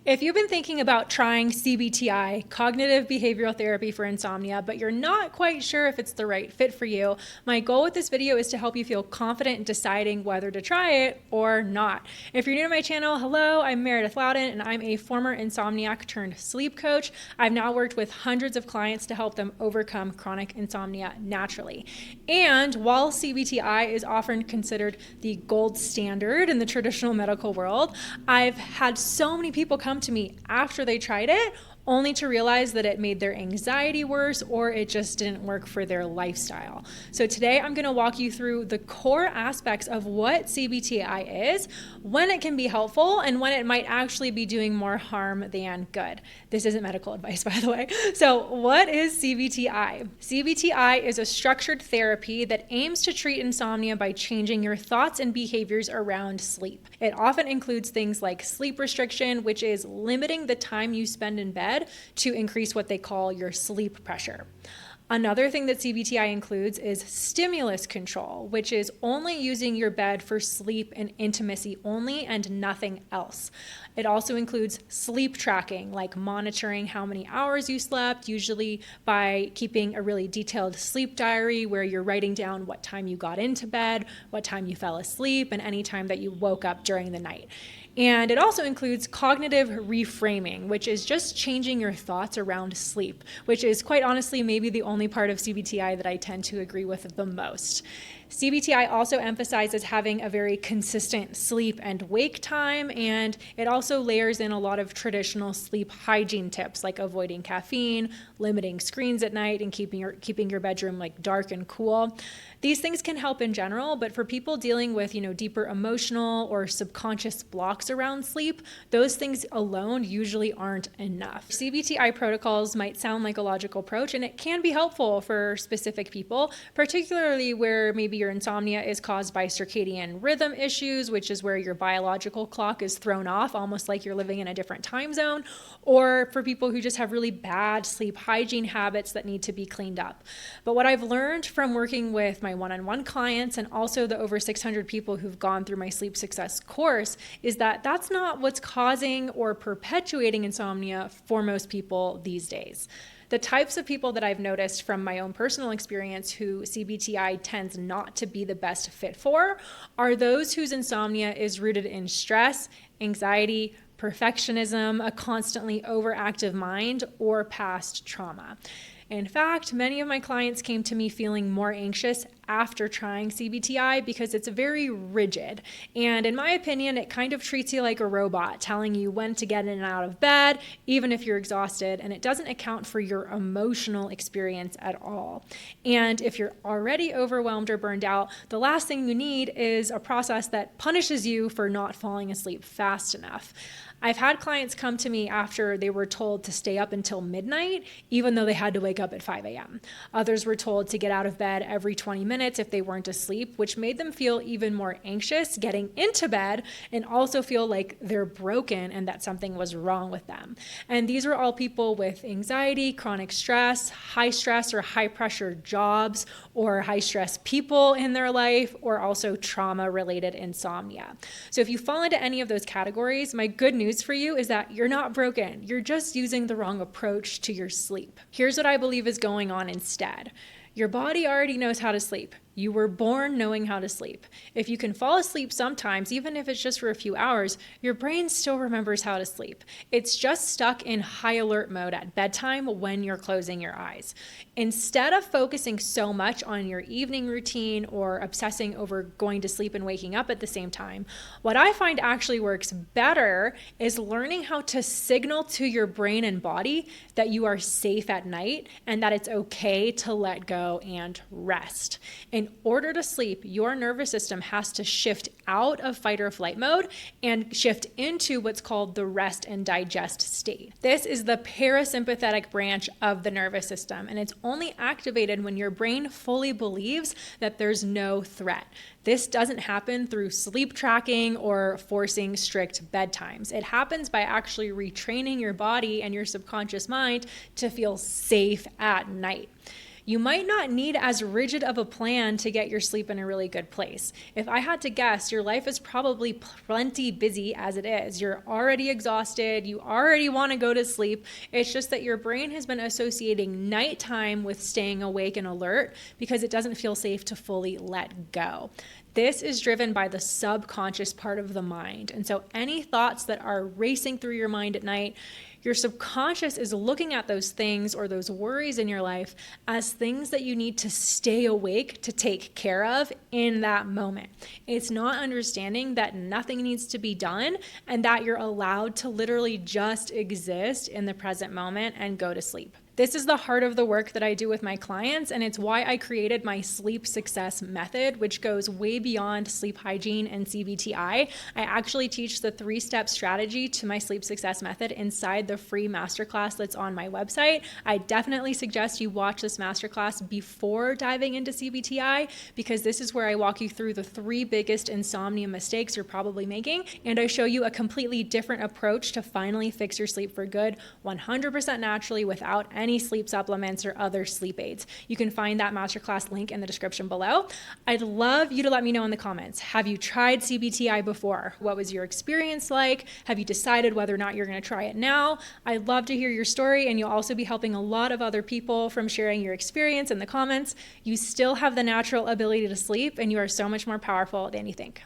If you've been thinking about trying CBTI, cognitive behavioral therapy for insomnia, but you're not quite sure if it's the right fit for you, my goal with this video is to help you feel confident in deciding whether to try it or not. If you're new to my channel, hello, I'm Meredith Loudon, and I'm a former insomniac turned sleep coach. I've now worked with hundreds of clients to help them overcome chronic insomnia naturally. And while CBTI is often considered the gold standard in the traditional medical world, I've had so many people come to me after they tried it only to realize that it made their anxiety worse or it just didn't work for their lifestyle. So today I'm going to walk you through the core aspects of what CBTI is, when it can be helpful, and when it might actually be doing more harm than good. This isn't medical advice, by the way. So what is CBTI? CBTI is a structured therapy that aims to treat insomnia by changing your thoughts and behaviors around sleep. It often includes things like sleep restriction, which is limiting the time you spend in bed to increase what they call your sleep pressure. Another thing that CBTI includes is stimulus control, which is only using your bed for sleep and intimacy only and nothing else. It also includes sleep tracking, like monitoring how many hours you slept, usually by keeping a really detailed sleep diary where you're writing down what time you got into bed, what time you fell asleep, and any time that you woke up during the night. And it also includes cognitive reframing, which is just changing your thoughts around sleep, which is quite honestly maybe the only part of CBTI that I tend to agree with the most. CBTI also emphasizes having a very consistent sleep and wake time, and it also layers in a lot of traditional sleep hygiene tips like avoiding caffeine, limiting screens at night, and keeping your bedroom like dark and cool. These things can help in general, but for people dealing with, deeper emotional or subconscious blocks around sleep, those things alone usually aren't enough. CBTI protocols might sound like a logical approach, and it can be helpful for specific people, particularly where maybe your insomnia is caused by circadian rhythm issues, which is where your biological clock is thrown off, almost like you're living in a different time zone, or for people who just have really bad sleep hygiene habits that need to be cleaned up. But what I've learned from working with my one-on-one clients and also the over 600 people who've gone through my Sleep Success course is that that's not what's causing or perpetuating insomnia for most people these days. The types of people that I've noticed from my own personal experience who CBTI tends not to be the best fit for are those whose insomnia is rooted in stress, anxiety, perfectionism, a constantly overactive mind, or past trauma. In fact, many of my clients came to me feeling more anxious after trying CBTI because it's very rigid. And in my opinion, it kind of treats you like a robot, telling you when to get in and out of bed, even if you're exhausted, and it doesn't account for your emotional experience at all. And if you're already overwhelmed or burned out, the last thing you need is a process that punishes you for not falling asleep fast enough. I've had clients come to me after they were told to stay up until midnight, even though they had to wake up at 5 a.m. Others were told to get out of bed every 20 minutes if they weren't asleep, which made them feel even more anxious getting into bed and also feel like they're broken and that something was wrong with them. And these were all people with anxiety, chronic stress, high stress or high pressure jobs, or high stress people in their life, or also trauma-related insomnia. So if you fall into any of those categories, my good news for you is that you're not broken. You're just using the wrong approach to your sleep. Here's what I believe is going on instead. Your body already knows how to sleep. You were born knowing how to sleep. If you can fall asleep sometimes, even if it's just for a few hours, your brain still remembers how to sleep. It's just stuck in high alert mode at bedtime when you're closing your eyes. Instead of focusing so much on your evening routine or obsessing over going to sleep and waking up at the same time, what I find actually works better is learning how to signal to your brain and body that you are safe at night and that it's okay to let go and rest. In order to sleep, your nervous system has to shift out of fight or flight mode and shift into what's called the rest and digest state. This is the parasympathetic branch of the nervous system, and it's only activated when your brain fully believes that there's no threat. This doesn't happen through sleep tracking or forcing strict bedtimes. It happens by actually retraining your body and your subconscious mind to feel safe at night. You might not need as rigid of a plan to get your sleep in a really good place. If I had to guess, your life is probably plenty busy as it is. You're already exhausted. You already want to go to sleep. It's just that your brain has been associating nighttime with staying awake and alert because it doesn't feel safe to fully let go. This is driven by the subconscious part of the mind. And so any thoughts that are racing through your mind at night, your subconscious is looking at those things or those worries in your life as things that you need to stay awake to take care of in that moment. It's not understanding that nothing needs to be done and that you're allowed to literally just exist in the present moment and go to sleep. This is the heart of the work that I do with my clients, and it's why I created my sleep success method, which goes way beyond sleep hygiene and CBTI. I actually teach the 3-step strategy to my sleep success method inside the free masterclass that's on my website. I definitely suggest you watch this masterclass before diving into CBTI, because this is where I walk you through the 3 biggest insomnia mistakes you're probably making, and I show you a completely different approach to finally fix your sleep for good, 100% naturally, without any sleep supplements or other sleep aids. You can find that masterclass link in the description below. I'd love you to let me know in the comments. Have you tried CBTI before? What was your experience like? Have you decided whether or not you're going to try it now? I'd love to hear your story, and you'll also be helping a lot of other people from sharing your experience in the comments. You still have the natural ability to sleep, and you are so much more powerful than you think.